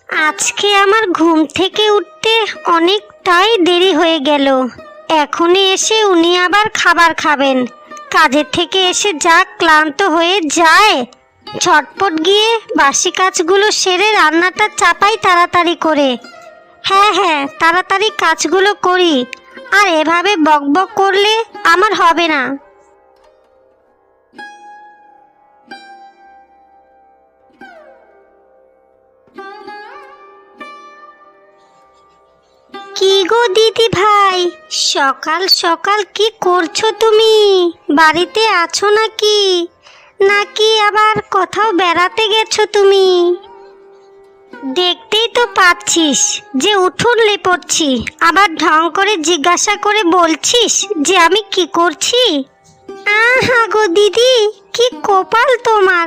আজকে আমার ঘুম থেকে উঠতে অনেকটাই দেরি হয়ে গেল। এখনই এসে উনি আবার খাবার খাবেন। কাজের থেকে এসে যা ক্লান্ত হয়ে যায়, ঝটপট গিয়ে বাসি কাজগুলো সেরে রান্নাটা চাপাই তাড়াতাড়ি করে। হ্যাঁ, তাড়াতাড়ি কাজগুলো করি। আর এভাবে বকবক করলে আমার হবে না। কি গো দিদি ভাই, সকাল সকাল কি করছো তুমি? বাড়িতে আছো নাকি নাকি আবার কোথাও বেড়াতে গেছো তুমি? দেখতেই তো পাচ্ছিস যে উঠোন লেপড়ছি, আবার ঢং করে জিজ্ঞাসা করে বলছিস যে আমি কি করছি। আহা গো দিদি, কি কপাল তোমার!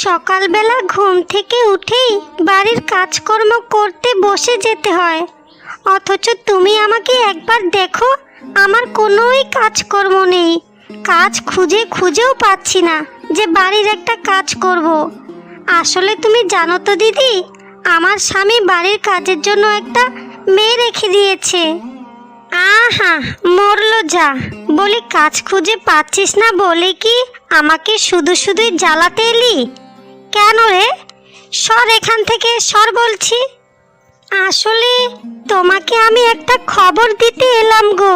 সকালবেলা ঘুম থেকে উঠেই বাড়ির কাজকর্ম করতে বসে যেতে হয়, অথচ তুমি আমাকে একবার দেখো, আমার কোনোই কাজকর্ম নেই। কাজ খুঁজে খুঁজেও পাচ্ছি না যে বাড়ির একটা কাজ করব। আসলে তুমি জানো তো দিদি, আমার স্বামী বাড়ির কাজের জন্য একটা মেয়ে রেখে দিয়েছে। আহা, মরলো যা! বলি কাজ খুঁজে পাচ্ছিস না বলে কি আমাকে শুধু শুধুই জ্বালাতে এলি? কেন রে? সর এখান থেকে, সর বলছি। আসলে তোমাকে আমি একটা খবর দিতে এলাম গো।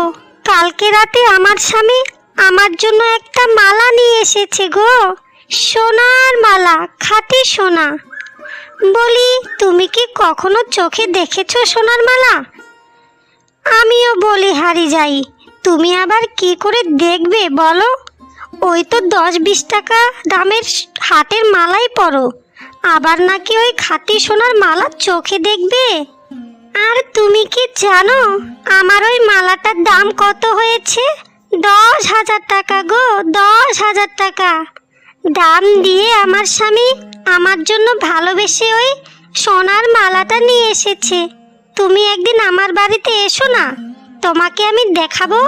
কালকে রাতে আমার স্বামী আমার জন্য একটা মালা নিয়ে এসেছে গো। সোনার মালা, খাঁটি সোনা। বলি তুমি কি কখনো চোখে দেখেছো সোনার মালা? আমিও বলি হারি যাই, তুমি আবার কি করে দেখবে বলো? ওই তো 10-20 টাকা দামের হাটের মালাই পরো, আবার নাকি ওই খাঁটি সোনার মালা চোখে দেখবে? আর তুমি কি জানো আমার ওই মালাটার দাম কত হয়েছে? 10,000 টাকা গো, 10,000 টাকা দাম দিয়ে আমার স্বামী আমার জন্য ভালোবেসে ওই সোনার মালাটা নিয়ে এসেছে। তুমি একদিন আমার বাড়িতে এসো না, তোমাকে আমি দেখাবো।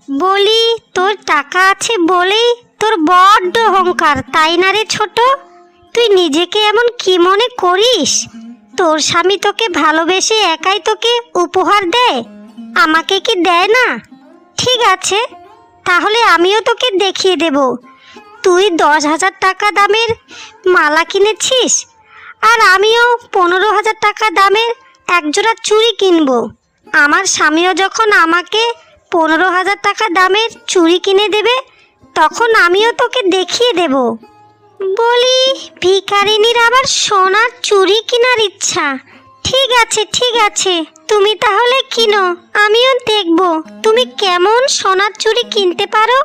বলি তোর টাকা আছে বলেই তোর বড্ড অহংকার, তাই না রে ছোট? তুই নিজেকে এমন কি মনে করিস? তোর স্বামী তোকে ভালোবেসে একাই তোকে উপহার দেয়, আমাকে কি দেয় না? ঠিক আছে, তাহলে আমিও তোকে দেখিয়ে দেব। তুই 10,000 টাকা দামের মালা কিনেছিস, আর আমিও 15,000 টাকা দামের একজোড়া চুড়ি কিনবো। আমার স্বামীও যখন আমাকে 15,000 টাকা দামের চুড়ি কিনে দেবে, তখন আমিও তোকে দেখিয়ে দেব। বলি ভিখারিনীর আবার সোনার চুড়ি কেনার ইচ্ছা? ঠিক আছে, তুমি তাহলে কিনো, আমিও দেখব তুমি কেমন সোনার চুড়ি কিনতে পারো।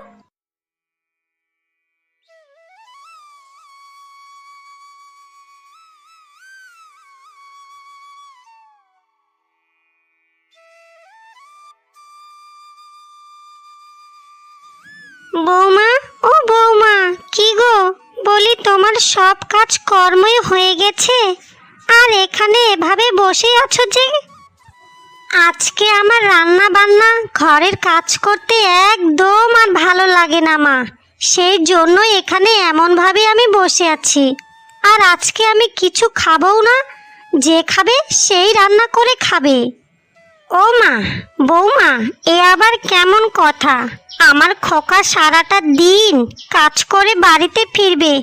বৌমা, ও বৌমা, কি গো? বলি তোমার সব কাজ কর্মই হয়ে গেছে, আর এখানে এভাবে বসে আছো যে? আজকে আমার রান্না বান্না ঘরের কাজ করতে একদম আর ভালো লাগে না মা, সেই জন্য এখানে এমনভাবে আমি বসে আছি। আর আজকে আমি কিছু খাবও না, যে খাবে সেই রান্না করে খাবে। ও মা, বৌমা, এ আবার কেমন কথা? আমার খোকা সারাটা দিন কাজ করে বাড়িতে ফিরবে,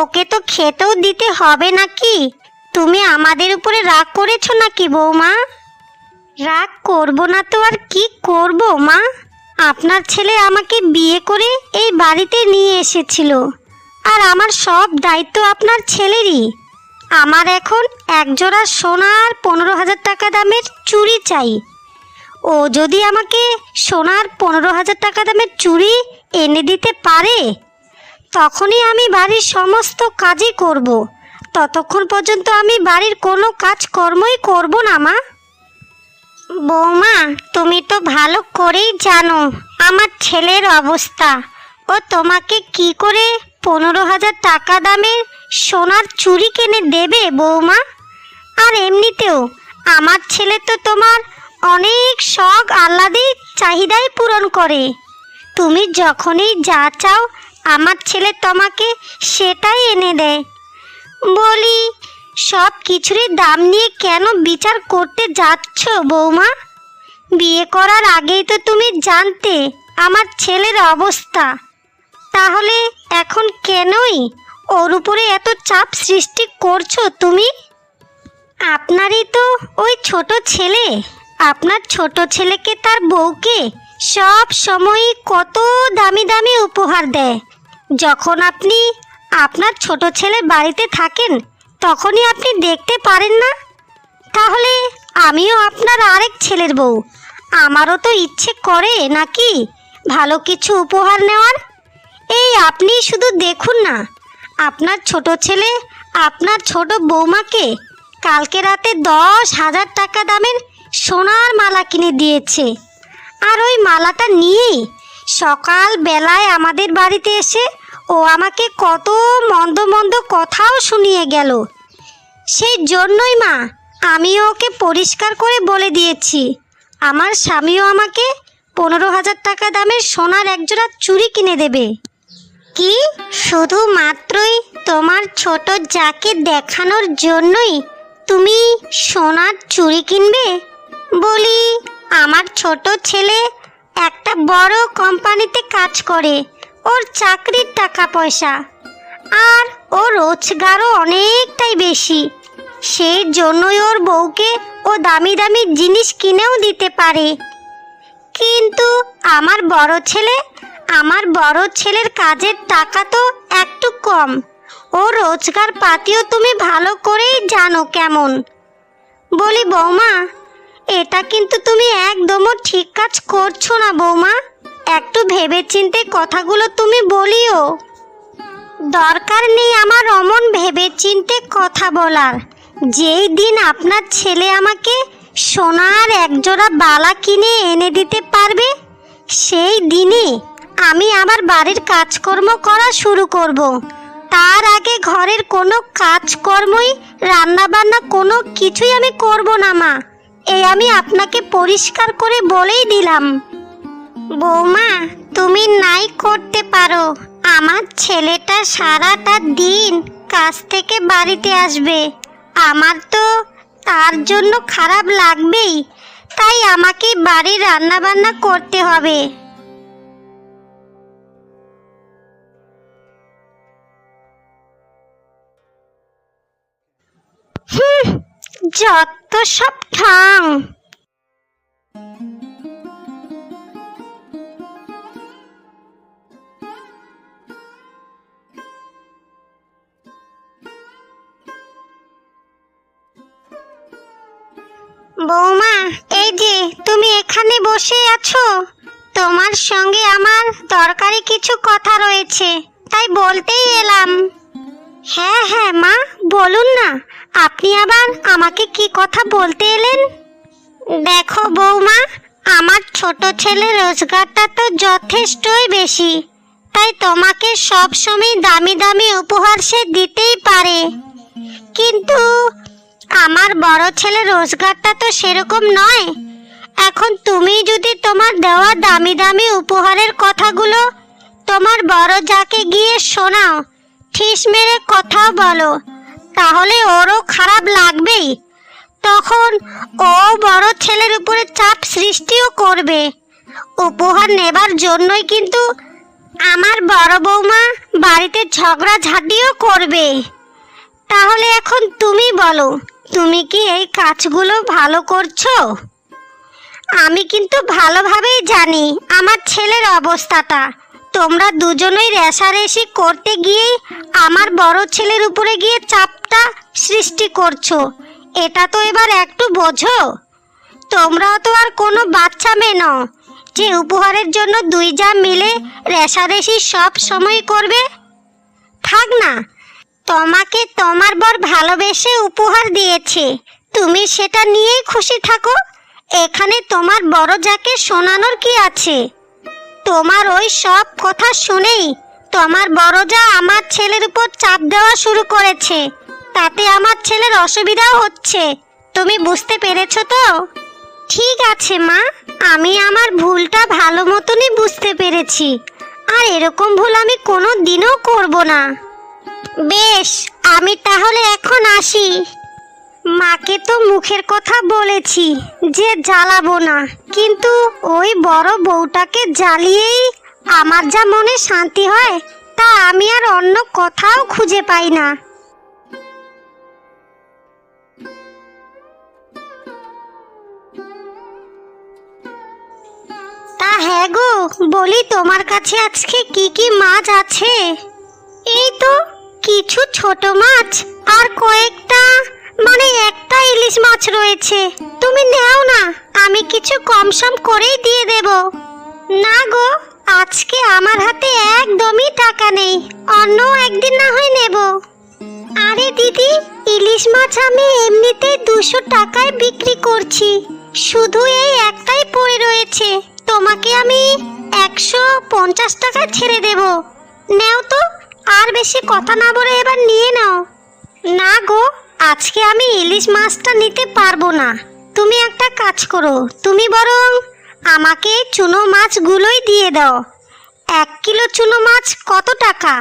ওকে তো খেতেও দিতে হবে নাকি? তুমি আমাদের উপরে রাগ করেছো নাকি বৌমা? রাগ করব না তো আর কি করব মা? আপনার ছেলে আমাকে বিয়ে করে এই বাড়িতে নিয়ে এসেছিল, আর আমার সব দায়িত্ব আপনার ছেলেরই। আমার এখন একজোড়া সোনার 15,000 টাকা দামের চুড়ি চাই। ও যদি আমাকে সোনার 15,000 টাকা দামের চুড়ি এনে দিতে পারে, তখনই আমি বাড়ির সমস্ত কাজই করব। ততক্ষণ পর্যন্ত আমি বাড়ির কোনো কাজকর্মই করব না মা। বৌমা, তুমি তো ভালো করেই জানো আমার ছেলের অবস্থা। ও তোমাকে কি করে 15,000 টাকা দামের সোনার চুড়ি কিনে দেবে বৌমা? আর এমনিতেও আমার ছেলে তো তোমার অনেক শখ আহ্লাদে চাহিদাই পূরণ করে। তুমি যখনই যা চাও আমার ছেলে তোমাকে সেটাই এনে দেয়। বলি সব কিছুরই দাম নিয়ে কেন বিচার করতে যাচ্ছ বৌমা? বিয়ে করার আগেই তো তুমি জানতে আমার ছেলের অবস্থা, তাহলে এখন কেনই ওর উপরে এত চাপ সৃষ্টি করছো তুমি? আপনারই তো ওই ছোট ছেলে, আপনার ছোট ছেলেকে তার বউকে সব সময়ই কত দামি দামি উপহার দেয়। যখন আপনি আপনার ছোট ছেলে বাড়িতে থাকেন তখনই আপনি দেখতে পারেন না? তাহলে আমিও আপনার আরেক ছেলের বউ, আমারও তো ইচ্ছে করে নাকি ভালো কিছু উপহার নেওয়ার। এই আপনি শুধু দেখুন না, আপনার ছোট ছেলে আপনার ছোট বৌমাকে কালকে রাতে 10,000 টাকা দামের সোনার মালা কিনে দিয়েছে। আর ওই মালাটা নিয়েই সকাল বেলায় আমাদের বাড়িতে এসে ও আমাকে কত মন্দ মন্দ কথাও শুনিয়ে গেল। সেই জন্যই মা, আমিও ওকে পরিষ্কার করে বলে দিয়েছি আমার স্বামীও আমাকে 15,000 টাকা দামের সোনার একজোড়া চুড়ি কিনে দেবে। কি শুধুমাত্রই তোমার ছোট যাকে দেখানোর জন্যই তুমি সোনার চুড়ি কিনবে? বলি, আমার ছোট ছেলে একটা বড় কোম্পানিতে কাজ করে, ওর চাকরির টাকা পয়সা, আর ওর রোজগারও অনেকটাই বেশি। সেই জন্যই ওর বউকে ও দামি দামি জিনিস কিনেও দিতে পারে। কিন্তু আমার বড় ছেলের কাজের টাকা তো একটু কম, ও রোজগার পাতিও তুমি ভালো করেই জানো কেমন। বলি বৌমা, এটা কিন্তু তুমি একদমও ঠিক কাজ করছো না বৌমা। একটু ভেবেচিন্তে কথাগুলো তুমি বলিও। দরকার নেই আমার অমন ভেবেচিন্তে কথা বলার। যেই দিন আপনার ছেলে আমাকে সোনার একজোড়া বালা কিনে এনে দিতে পারবে, সেই দিনই আমি আমার বাড়ির কাজকর্ম করা শুরু করব। তার আগে ঘরের কোনো কাজকর্মই, রান্নাবান্না কোনো কিছুই আমি করব না মা। এই আমি আপনাকে পরিষ্কার করে বলেই দিলাম। বৌমা, তুমি নাই করতে পারো, আমার ছেলেটা সারাটা দিন কাজ থেকে বাড়িতে আসবে, আমার তো তার জন্য খারাপ লাগবেই, তাই আমাকে বাড়ির রান্নাবান্না করতে হবে। যত সব ঠাং। বৌমা, এই যে তুমি এখানে বসে আছো, তোমার সঙ্গে আমার দরকারি কিছু কথা রয়েছে, তাই বলতেই এলাম। হ্যাঁ হ্যাঁ মা, বলুন না, আপনি আবার আমাকে কি কথা বলতে এলেন? দেখো বৌমা, আমার ছোট ছেলের রোজগারটা তো যথেষ্টই বেশি, তাই তোমাকে সব সময় দামি দামি উপহার সে দিতেই পারে। কিন্তু আমার বড় ছেলের রোজগারটা তো সেরকম নয়। এখন তুমি যদি তোমার দেওয়া দামি দামি উপহারের কথাগুলো তোমার বড় যাকে গিয়ে শোনাও, ঠিস মেরে কথাও বলো, তাহলে ওরও খারাপ লাগবেই। তখন ও বড় ছেলের উপরে চাপ সৃষ্টিও করবে। উপহার নেবার জন্যই কিন্তু আমার বড় বৌমা বাড়িতে ঝগড়াঝাটিও করবে। তাহলে এখন তুমি বলো, তুমি কি এই কাজগুলো ভালো করছো? আমি কিন্তু ভালোভাবেই জানি আমার ছেলের অবস্থাটা। তোমরা দুজনেই রেষারেষি করতে গিয়েই আমার বড় ছেলের উপরে গিয়ে চাপটা সৃষ্টি করছো। এটা তো এবার একটু বোঝো। তোমরাও তো আর কোনো বাচ্চা মেয়ে নও যে উপহারের জন্য দুই যা মিলে রেষারেষি সব সময় করবে। থাক না, তোমাকে তোমার বর ভালোবেসে উপহার দিয়েছে, তুমি সেটা নিয়েই খুশি থাকো। এখানে তোমার বড় যাকে শোনানোর কি আছে? তোমার ওই সব কথা শুনেই তোমার বড় যা আমার ছেলের উপর চাপ দেওয়া শুরু করেছে, তাতে আমার ছেলের অসুবিধাও হচ্ছে। তুমি বুঝতে পেরেছো তো? ঠিক আছে মা, আমি আমার ভুলটা ভালো মতনই বুঝতে পেরেছি, আর এরকম ভুল আমি কোনো দিনও করব না। বেশ, আমি তাহলে এখন আসি। মাকে তো মুখের কথা বলেছি যে জ্বালাবো না, কিন্তু ওই বড় বউটাকে জ্বালিয়েই আমার যা মনে শান্তি হয় তা আমি আর অন্য কোথাও খুঁজে পাই না। তা হ্যাঁ গো, বলি তোমার কাছে আজকে কি কি মাছ আছে? এই তো কিছু ছোট মাছ আর কয়েকটা, মানে একটা ইলিশ মাছ রয়েছে। তুমি নাও না, আমি কিছু কম সম করেই দিয়ে দেব। না গো, আজকে আমার হাতে একদমই টাকা নেই, অন্য একদিন না হয় নেব। আরে দিদি, ইলিশ মাছ আমি এমনিতেই 200 টাকায় বিক্রি করছি, শুধু এই একটাই পড়ে রয়েছে, তোমাকে আমি 150 টাকা ছেড়ে দেব। নেও তো, আর বেশি কথা না বলে এবার নিয়ে নাও। না গো, আজকে আমি ইলিশ মাছটা নিতে পারবো না। তুমি একটা কাজ করো, তুমি বরং আমাকে চুনো মাছগুলোই দিয়ে দাও। 1 কিলো চুনো মাছ কত টাকা?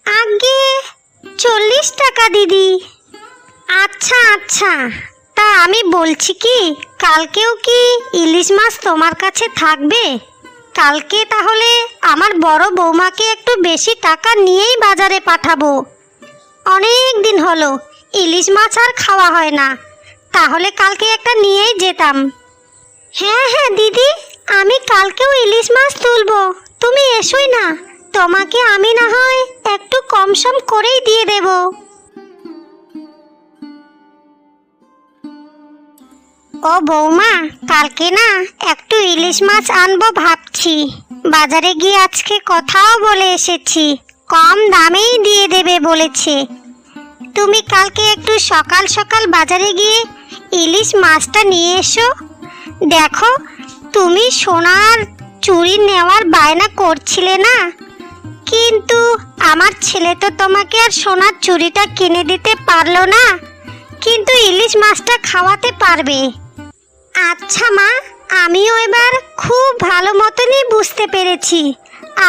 আগে 40 টাকা দিদি। আচ্ছা আচ্ছা, তা আমি বলছি কি, কালকেও কি ইলিশ মাছ তোমার কাছে থাকবে? কালকে তাহলে আমার বড় বৌমাকে একটু বেশি টাকা নিয়েই বাজারে পাঠাবো। অনেক দিন হলো ইলিশ মাছ আর খাওয়া হয় না, তাহলে কালকে একটা নিয়েই যেতাম। হ্যাঁ হ্যাঁ দিদি, আমি কালকেও ইলিশ মাছ তুলবো, তুমি এসোই না, তোমাকে আমি না হয় একটু কম সম করেই দিয়ে দেব। ও বৌমা, কালকে না একটু ইলিশ মাছ আনবো ভাবছি। বাজারে গিয়ে আজকে কথাও বলে এসেছি, কম দামেই দিয়ে দেবে বলেছে। তুমি কালকে একটু সকাল সকাল বাজারে গিয়ে ইলিশ মাছটা নিয়ে এসো। দেখো, তুমি সোনার চুড়ি নেওয়ার বায়না করছিলে না, কিন্তু আমার ছেলে তো তোমাকে আর সোনার চুড়িটা কিনে দিতে পারলো না, কিন্তু ইলিশ মাছটা খাওয়াতে পারবে। আচ্ছা মা, আমিও এবার খুব ভালো মতনই বুঝতে পেরেছি।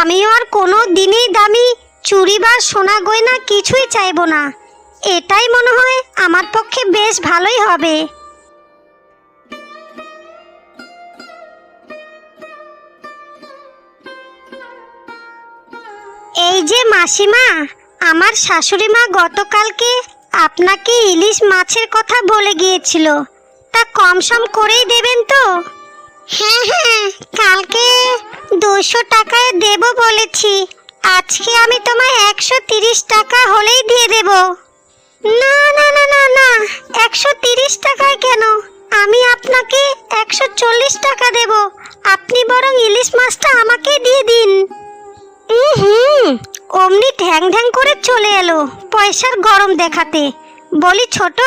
আমিও আর কোনো দিনই দামি চুড়ি বা সোনা গয়না কিছুই চাইবো না। এটাই মনে হয় আমার পক্ষে বেশ ভালোই হবে। এই যে মাসিমা, আমার শাশুড়ি মা গতকালকে আপনাকে ইলিশ মাছের কথা বলে গিয়েছিল, তা কম সম করেই দেবেন তো? হ্যাঁ হ্যাঁ, কালকে 200 টাকায় দেব বলেছি, আজকে আমি তোমায় 130 টাকা হলেই দিয়ে দেব। না না না না না, 130 টাকায় কেন, আমি আপনাকে 140 টাকা দেব। আপনি বরং ইলিশ মাছটা আমাকে দিয়ে দিন। অমনি ঢ্যাং ঢ্যাং করে চলে এলো পয়সার গরম দেখাতে। বলি ছোট,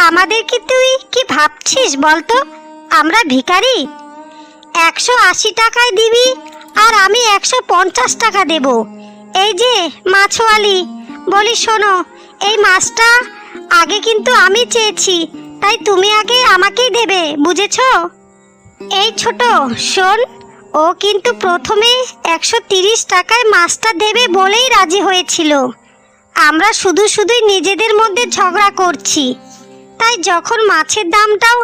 আমাদের কি তুই কি ভাবছিস বলতো? আমরা ভিখারি? 180 টাকায় দিবি আর আমি 150 টাকা দেব। এই যে মাছওয়ালি, বলি শোনো, এই মাছটা আগে কিন্তু আমি চেয়েছি, তাই তুমি আগে আমাকেই দেবে, বুঝেছো? এই ছোট শোন, ও কিন্তু প্রথমে 130 টাকায় মাছটা দেবে বলেই রাজি হয়েছিল। আমরা শুধু শুধুই নিজেদের মধ্যে ঝগড়া করছি, তাই যখন মাছের দামটাও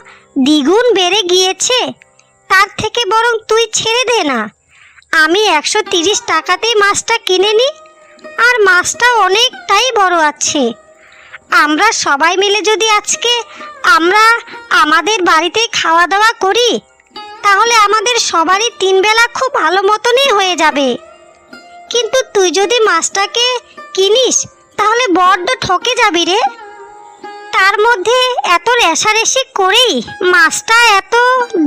দ্বিগুণ বেড়ে গিয়েছে, তার থেকে বরং তুই ছেড়ে দে না, আমি 130 টাকাতেই মাছটা কিনে নিই। আর মাছটা অনেকটাই বড় আছে। আমরা সবাই মিলে যদি আজকে আমরা আমাদের বাড়িতেই খাওয়া দাওয়া করি, তাহলে আমাদের সবারই 3 বেলা খুব ভালো মতনই হয়ে যাবে। কিন্তু তুই যদি মাছটাকে কিনিস, তাহলে বড্ড ঠকে যাবি রে। তার মধ্যে এত রেষারেষি করেই মাছটা এত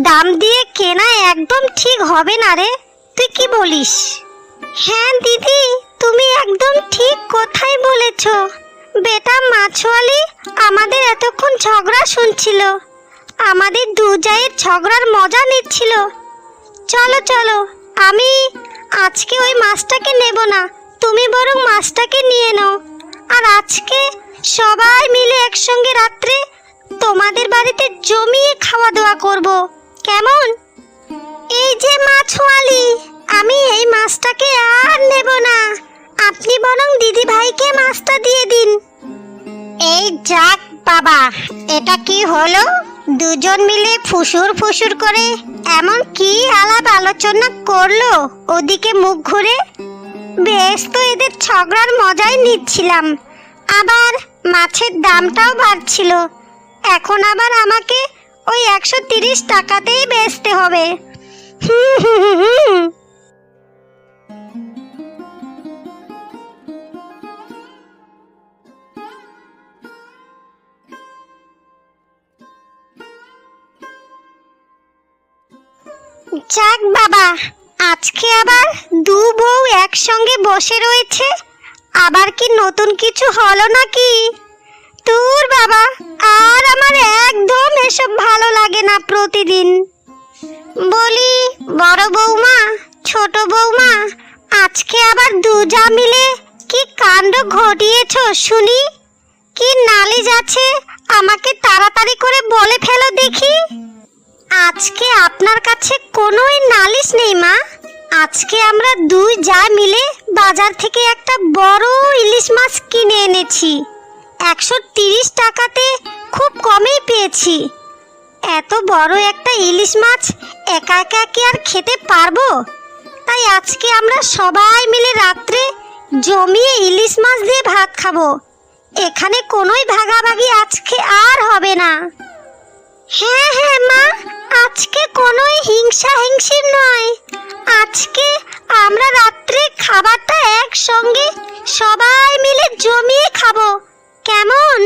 দাম দিয়ে কেনা একদম ঠিক হবে না রে, তুই কি বলিস? হ্যাঁ দিদি, তুমি একদম ঠিক কথাই বলেছ। বেটা মাছওয়ালি আমাদের এতক্ষণ ঝগড়া শুনছিল, আমাদের দু জায়ের ঝগড়ার মজা নিচ্ছিল। চলো চলো, আমি আজকে ওই মাছটাকে নেব না, তুমি বরং মাছটাকে নিয়ে নাও। আর আজকে সবাই মিলে একসঙ্গে রাত্রে তোমাদের বাড়িতে জমিয়ে খাওয়া দাওয়া করব, কেমন? এই যে মাছওয়ালি, আমি এই মাছটাকে আর নেব না, আপনি বরং দিদি ভাইকে মাছটা দিয়ে দিন। এই যাক বাবা, এটা কি হলো? দুজন মিলে ফুসুর ফুসুর করে এমন কি আলাপ আলোচনা করলো ওদিকে মুখ ঘুরে। বেশ তো এদের ঝগড়ার মজাই নিচ্ছিলাম, আবার মাছের দামটাও বাড়ছিল। এখন আবার আমাকে ওই 130 টাকাতেই বেচতে হবে। হুম হুম হুম হুম। যাক বাবা, আজকে আবার দু বউ একসঙ্গে বসে রয়েছে। আবার কি নতুন কিছু হলো নাকি? দূর বাবা, আর আমার একদম এসব ভালো লাগে না প্রতিদিন। বলি বড় বৌমা, ছোট বৌমা, আজকে আবার দুজা মিলে কি কাণ্ড ঘটিয়েছো শুনি? কি নালিশ আছে আমাকে তাড়াতাড়ি করে বলে ফেলো দেখি। আজকে আপনার কাছে কোনোই নালিশ নেই মা। আজকে আমরা দুই যা মিলে বাজার থেকে একটা বড় ইলিশ মাছ কিনে এনেছি। 130 টাকাতে খুব কমেই পেয়েছি। এত বড় একটা ইলিশ মাছ একা একা কি আর খেতে পারবো? তাই আজকে আমরা সবাই মিলে রাত্রে জমিয়ে ইলিশ মাছ দিয়ে ভাত খাবো। এখানে কোনোই ভাগাভাগি আজকে আর হবে না। হ্যাঁ হ্যাঁ মা, আজকে কোনোই হিংসা হিংসি নয়। আজকে আমরা রাত্রে খাবারটা একসঙ্গে সবাই মিলে জমিয়ে খাবো, কেমন?